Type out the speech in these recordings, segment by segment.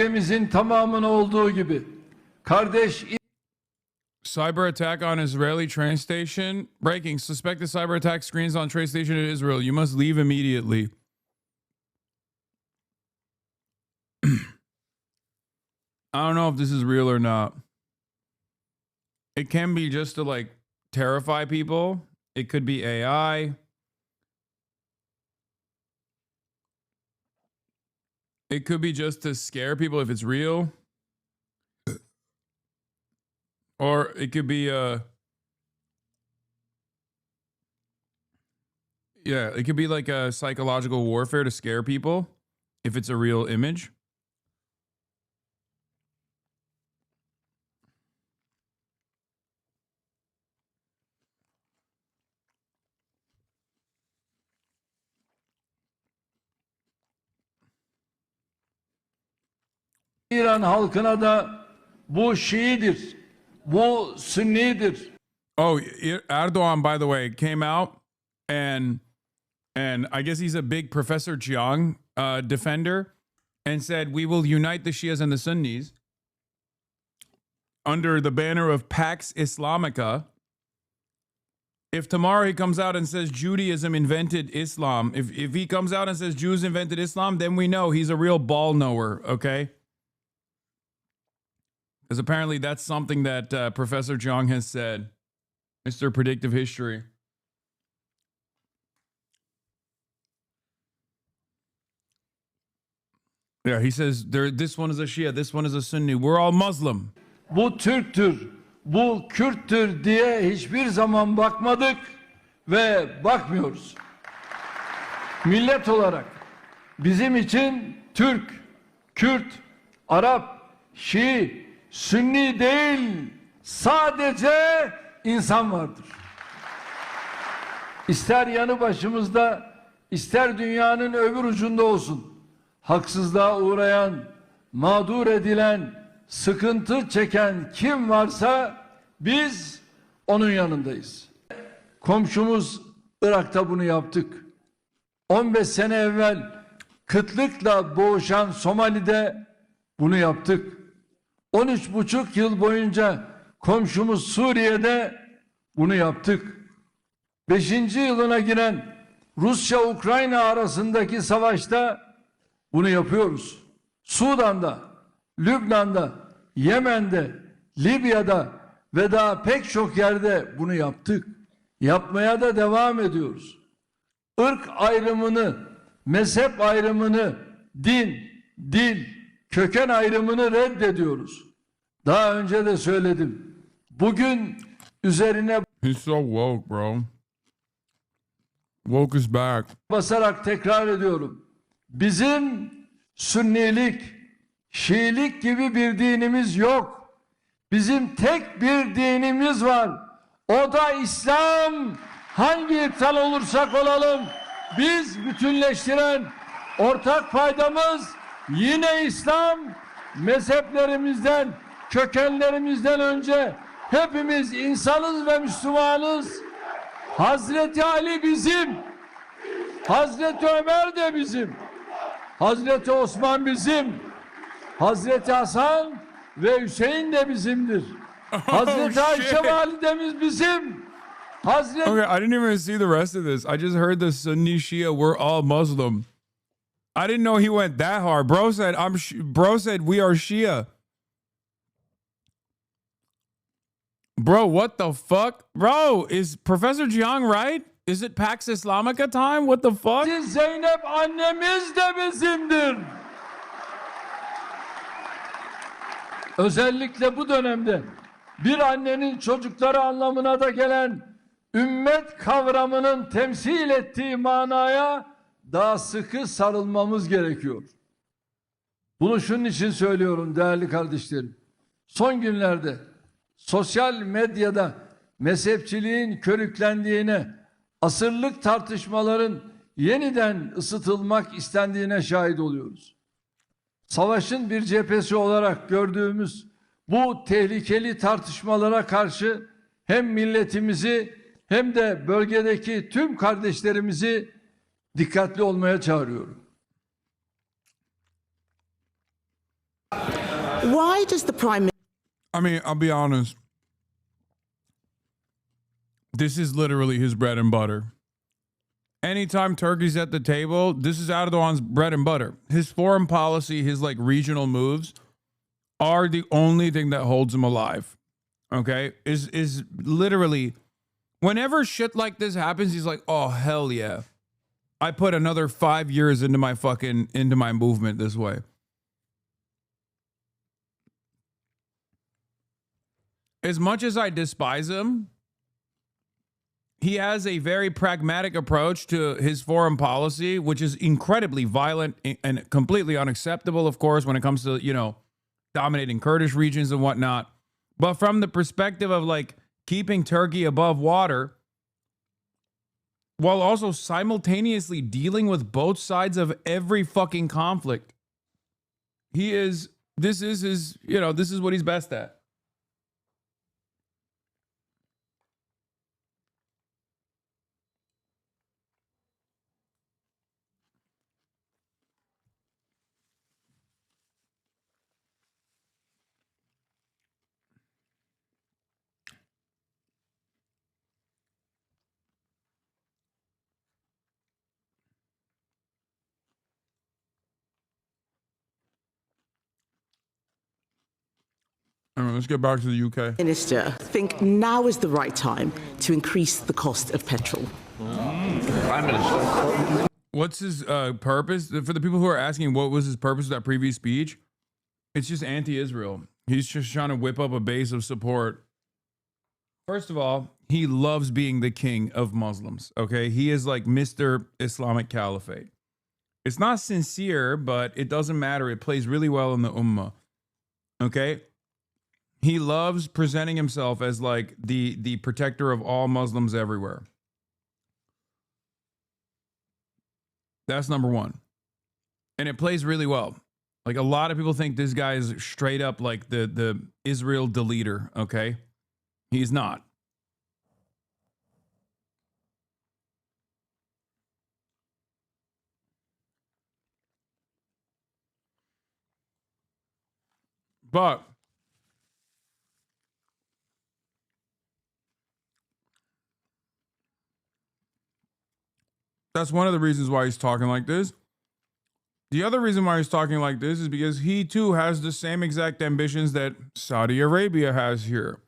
ülkemizin tamamına olduğu gibi kardeş Cyber attack on Israeli train station. Breaking. Suspected cyber attack screens on train station in Israel. You must leave immediately. I don't know if this is real or not. It can be just to like terrify people. It could be AI. It could be just to scare people if it's real. Or it could be yeah, it could be like a psychological warfare to scare people if it's a real image. İran halkına da bu Şiidir, bu Sünnidir. Oh, Erdogan, by the way, came out and I guess he's a big Professor Jiang defender and said we will unite the Shias and the Sunnis under the banner of Pax Islamica. If tomorrow he comes out and says Judaism invented Islam, if he comes out and says Jews invented Islam, then we know he's a real ball knower, okay? Because apparently that's something that Professor Jiang has said. Mr. Predictive History. Yeah, he says this one is a Shia, this one is a Sunni. We're all Muslim. Bu Türktür, bu Kürttür diye hiçbir zaman bakmadık ve bakmıyoruz. Millet olarak bizim için Türk, Kürt, Arap, Şii, Sünni değil, sadece insan vardır. İster yanı başımızda, ister dünyanın öbür ucunda olsun. Haksızlığa uğrayan, mağdur edilen, sıkıntı çeken kim varsa biz onun yanındayız. Komşumuz Irak'ta bunu yaptık. 15 sene evvel kıtlıkla boğuşan Somali'de bunu yaptık. 13,5 yıl boyunca komşumuz Suriye'de bunu yaptık. 5. yılına giren Rusya-Ukrayna arasındaki savaşta bunu yapıyoruz. Sudan'da, Lübnan'da, Yemen'de, Libya'da ve daha pek çok yerde bunu yaptık. Yapmaya da devam ediyoruz. Irk ayrımını, mezhep ayrımını, din, dil, köken ayrımını reddediyoruz. Daha önce de söyledim. Bugün üzerine He's so woke, bro. Woke is back. basarak tekrar ediyorum. Bizim Sünnilik, Şiilik gibi bir dinimiz yok. Bizim tek bir dinimiz var. O da İslam. Hangi iptal olursak olalım, biz bütünleştiren ortak paydamız yine İslam. Mezheplerimizden, kökenlerimizden önce hepimiz insanız ve Müslümanız. Hazreti Ali bizim, Hazreti Ömer de bizim, Hazreti Osman bizim, Hazreti Hasan ve Hüseyin de bizimdir. Hazreti Ayşe validemiz bizim. Hazreti Okay, I didn't even see the rest of this. I just heard the Sunni Shia, we're all Muslim. I didn't know he went that hard. Bro said bro said we are Shia. Bro, what the fuck? Bro, is Professor Jiang right? Is it Pax Islamica time? What the fuck? Zeynep annemiz de bizimdir. Özellikle bu dönemde bir annenin çocukları anlamına da gelen ümmet kavramının temsil ettiği manaya daha sıkı sarılmamız gerekiyor. Bunu şunun için söylüyorum değerli kardeşlerim. Son günlerde sosyal medyada mezhepçiliğin körüklendiğine, asırlık tartışmaların yeniden ısıtılmak istendiğine şahit oluyoruz. Savaşın bir cephesi olarak gördüğümüz bu tehlikeli tartışmalara karşı hem milletimizi hem de bölgedeki tüm kardeşlerimizi dikkatli olmaya çağırıyorum. Why does the Prime Minister... I mean, I'll be honest. This is literally his bread and butter. Anytime Turkey's at the table, this is Erdogan's bread and butter. His foreign policy, his like regional moves are the only thing that holds him alive. Okay? Is literally whenever shit like this happens, he's like, "Oh, hell yeah. I put another 5 years into my movement this way." As much as I despise him, he has a very pragmatic approach to his foreign policy, which is incredibly violent and completely unacceptable, of course, when it comes to, you know, dominating Kurdish regions and whatnot. But from the perspective of like keeping Turkey above water, while also simultaneously dealing with both sides of every fucking conflict, this is what he's best at. All right, let's get back to the UK. Minister think now is the right time to increase the cost of petrol? Prime Minister. What's his purpose? For the people who are asking what was his purpose of that previous speech, it's just anti-Israel. He's just trying to whip up a base of support. First of all, he loves being the king of Muslims, okay? He is like Mr. Islamic Caliphate. It's not sincere, but it doesn't matter. It plays really well in the Ummah, okay? He loves presenting himself as like the protector of all Muslims everywhere. That's number one. And it plays really well. Like a lot of people think this guy is straight up like the Israel deleter, okay? He's not. But that's one of the reasons why he's talking like this. The other reason why he's talking like this is because he too has the same exact ambitions that Saudi Arabia has here.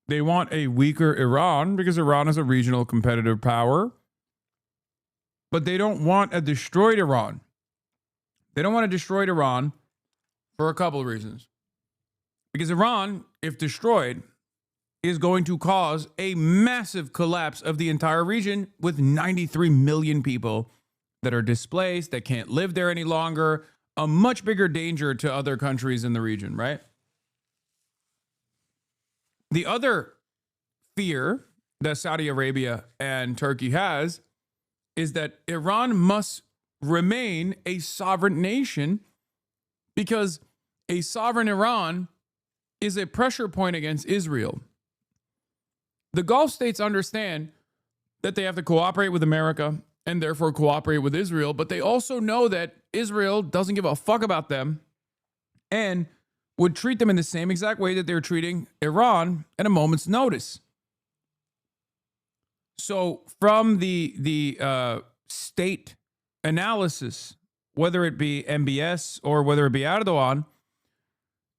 They want a weaker Iran because Iran is a regional competitive power. But they don't want a destroyed Iran. They don't want a destroyed Iran for a couple of reasons. Because Iran, if destroyed, is going to cause a massive collapse of the entire region with 93 million people that are displaced, that can't live there any longer, a much bigger danger to other countries in the region, right? The other fear that Saudi Arabia and Turkey has is that Iran must remain a sovereign nation because a sovereign Iran is a pressure point against Israel. The Gulf states understand that they have to cooperate with America and therefore cooperate with Israel, but they also know that Israel doesn't give a fuck about them and would treat them in the same exact way that they're treating Iran at a moment's notice. So from the state analysis, whether it be MBS or whether it be Erdogan,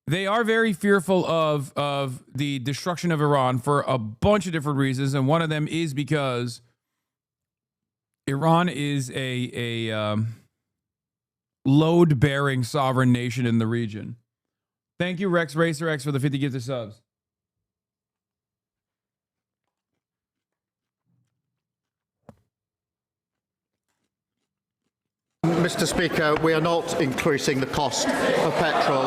they are very fearful of the destruction of Iran for a bunch of different reasons, and one of them is because Iran is a load-bearing sovereign nation in the region. Thank you, Rex Racer X, for the 50 gifted subs. Mr. Speaker, we are not increasing the cost of petrol.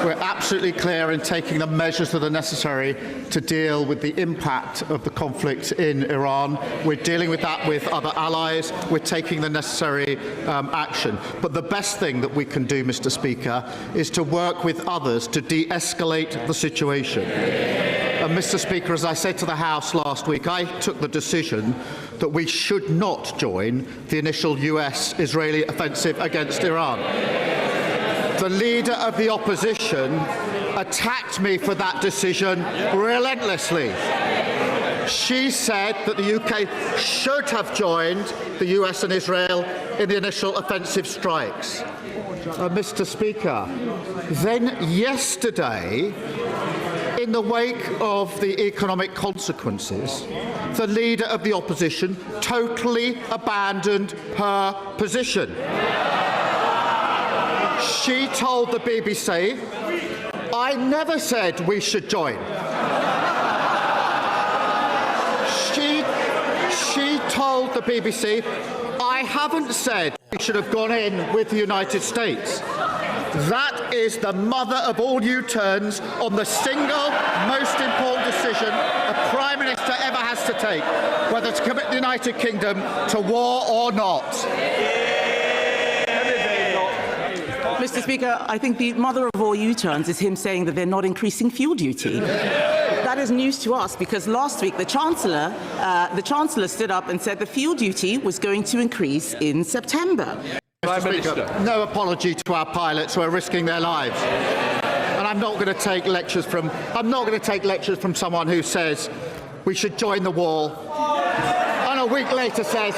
We're absolutely clear in taking the measures that are necessary to deal with the impact of the conflict in Iran. We're dealing with that with other allies. We're taking the necessary action. But the best thing that we can do, Mr. Speaker, is to work with others to de-escalate the situation. And Mr. Speaker, as I said to the House last week, I took the decision that we should not join the initial US-Israeli offensive against Iran. The leader of the opposition attacked me for that decision relentlessly. She said that the UK should have joined the US and Israel in the initial offensive strikes. Mr. Speaker, then yesterday, in the wake of the economic consequences, the leader of the opposition totally abandoned her position. She told the BBC, "I never said we should join." She told the BBC, "I haven't said we should have gone in with the United States." That is the mother of all U-turns on the single most important decision a Prime Minister ever has to take, whether to commit the United Kingdom to war or not. Mr. Speaker, I think the mother of all U-turns is him saying that they're not increasing fuel duty. That is news to us because last week the Chancellor stood up and said the fuel duty was going to increase in September. Mr. Speaker, no apology to our pilots who are risking their lives. And I'm not going to take lectures from someone who says we should join the war and a week later says,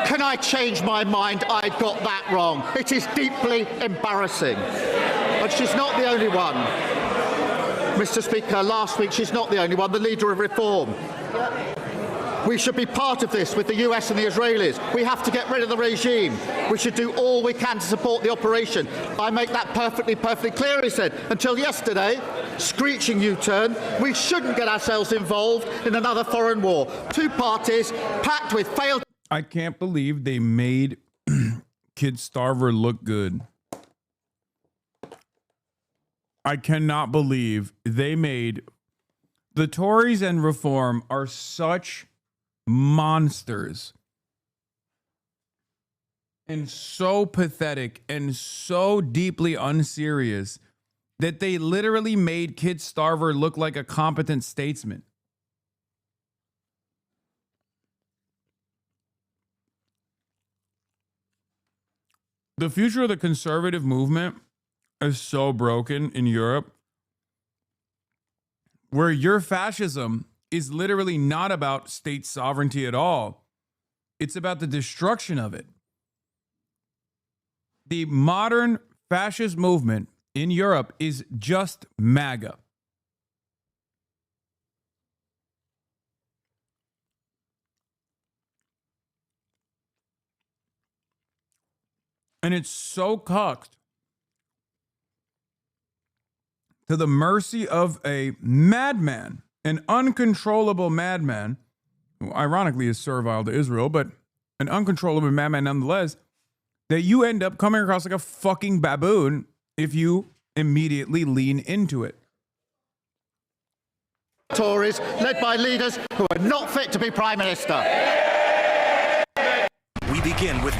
"Can I change my mind? I got that wrong." It is deeply embarrassing. But she's not the only one. Mr. Speaker, last week she's not the only one, the leader of Reform. We should be part of this with the US and the Israelis. We have to get rid of the regime. We should do all we can to support the operation. I make that perfectly clear, he said. Until yesterday, screeching U-turn, we shouldn't get ourselves involved in another foreign war. Two parties packed with failed... I can't believe they made Kid Starver look good. I cannot believe they made... The Tories and Reform are such monsters and so pathetic and so deeply unserious that they literally made Kid Starver look like a competent statesman. The future of the conservative movement is so broken in Europe, where your fascism is literally not about state sovereignty at all. It's about the destruction of it. The modern fascist movement in Europe is just MAGA. And it's so cucked to the mercy of a madman, an uncontrollable madman, who ironically is servile to Israel, but an uncontrollable madman nonetheless, that you end up coming across like a fucking baboon if you immediately lean into it. Tories led by leaders who are not fit to be Prime Minister. We begin with